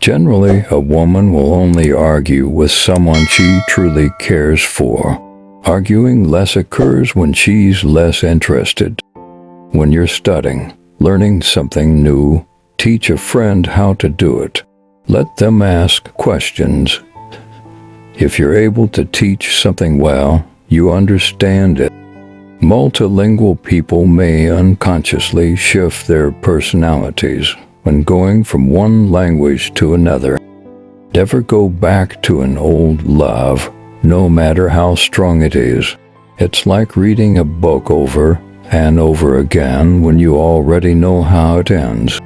Generally, a woman will only argue with someone she truly cares for. Arguing less occurs when she's less interested. When you're studying, learning something new, teach a friend how to do it. Let them ask questions. If you're able to teach something well, you understand it. Multilingual people may unconsciously shift their personalities when going from one language to another. Never go back to an old love, no matter how strong it is. It's like reading a book over and over again when you already know how it ends.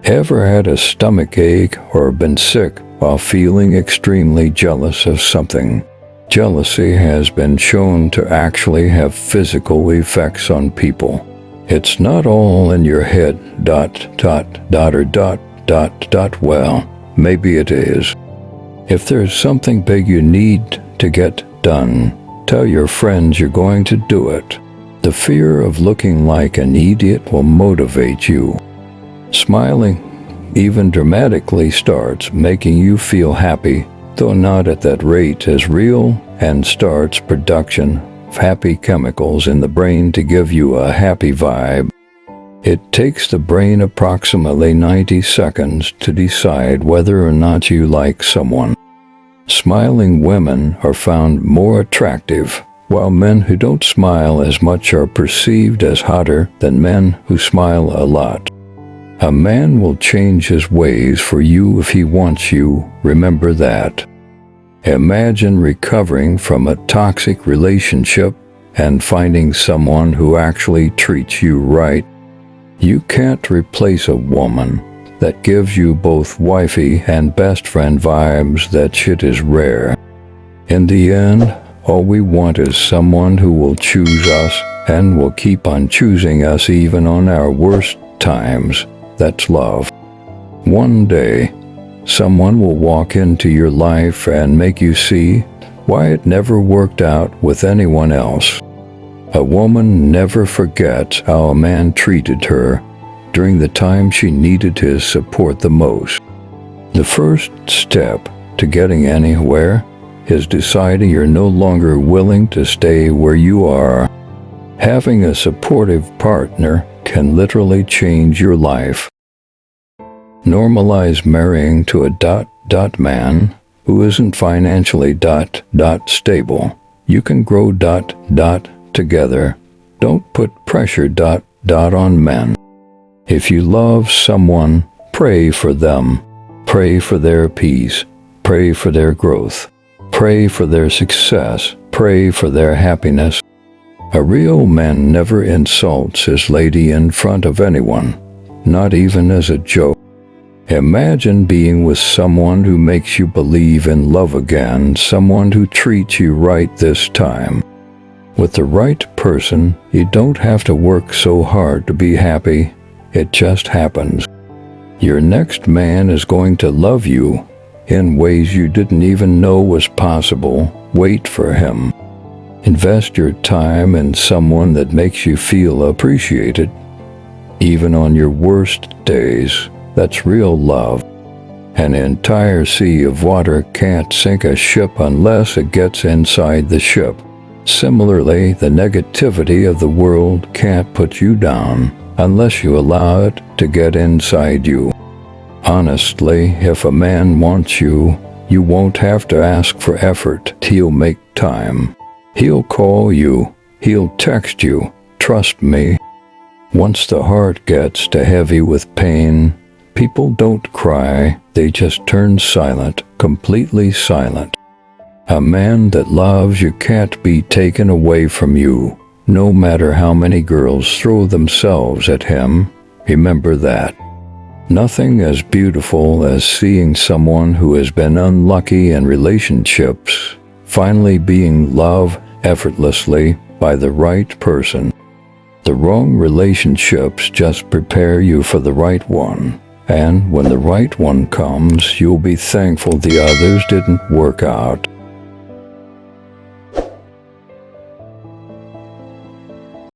Ever had a stomach ache or been sick while feeling extremely jealous of something? Jealousy has been shown to actually have physical effects on people. It's not all in your head, well, maybe it is. If there's something big you need to get done, tell your friends you're going to do it. The fear of looking like an idiot will motivate you. Smiling, even dramatically, starts making you feel happy, though not at that rate as real, and starts production of happy chemicals in the brain to give you a happy vibe. It takes the brain approximately 90 seconds to decide whether or not you like someone. Smiling women are found more attractive, while men who don't smile as much are perceived as hotter than men who smile a lot. A man will change his ways for you if he wants you, remember that. Imagine recovering from a toxic relationship and finding someone who actually treats you right. You can't replace a woman that gives you both wifey and best friend vibes. That shit is rare. In the end, all we want is someone who will choose us and will keep on choosing us even on our worst times. That's love. One day, someone will walk into your life and make you see why it never worked out with anyone else. A woman never forgets how a man treated her during the time she needed his support the most. The first step to getting anywhere is deciding you're no longer willing to stay where you are. Having a supportive partner can literally change your life. Normalize marrying to a man who isn't financially stable. You can grow together. Don't put pressure on men. If you love someone, pray for them. Pray for their peace. Pray for their growth. Pray for their success. Pray for their happiness. A real man never insults his lady in front of anyone, not even as a joke. Imagine being with someone who makes you believe in love again, someone who treats you right this time. With the right person, you don't have to work so hard to be happy. It just happens. Your next man is going to love you in ways you didn't even know was possible. Wait for him. Invest your time in someone that makes you feel appreciated, even on your worst days. That's real love. An entire sea of water can't sink a ship unless it gets inside the ship. Similarly, the negativity of the world can't put you down unless you allow it to get inside you. Honestly, if a man wants you, you won't have to ask for effort. He'll make time. He'll call you. He'll text you. Trust me. Once the heart gets too heavy with pain, people don't cry, they just turn silent, completely silent. A man that loves you can't be taken away from you, no matter how many girls throw themselves at him. Remember that. Nothing as beautiful as seeing someone who has been unlucky in relationships finally being loved effortlessly by the right person. The wrong relationships just prepare you for the right one. And when the right one comes, you'll be thankful the others didn't work out.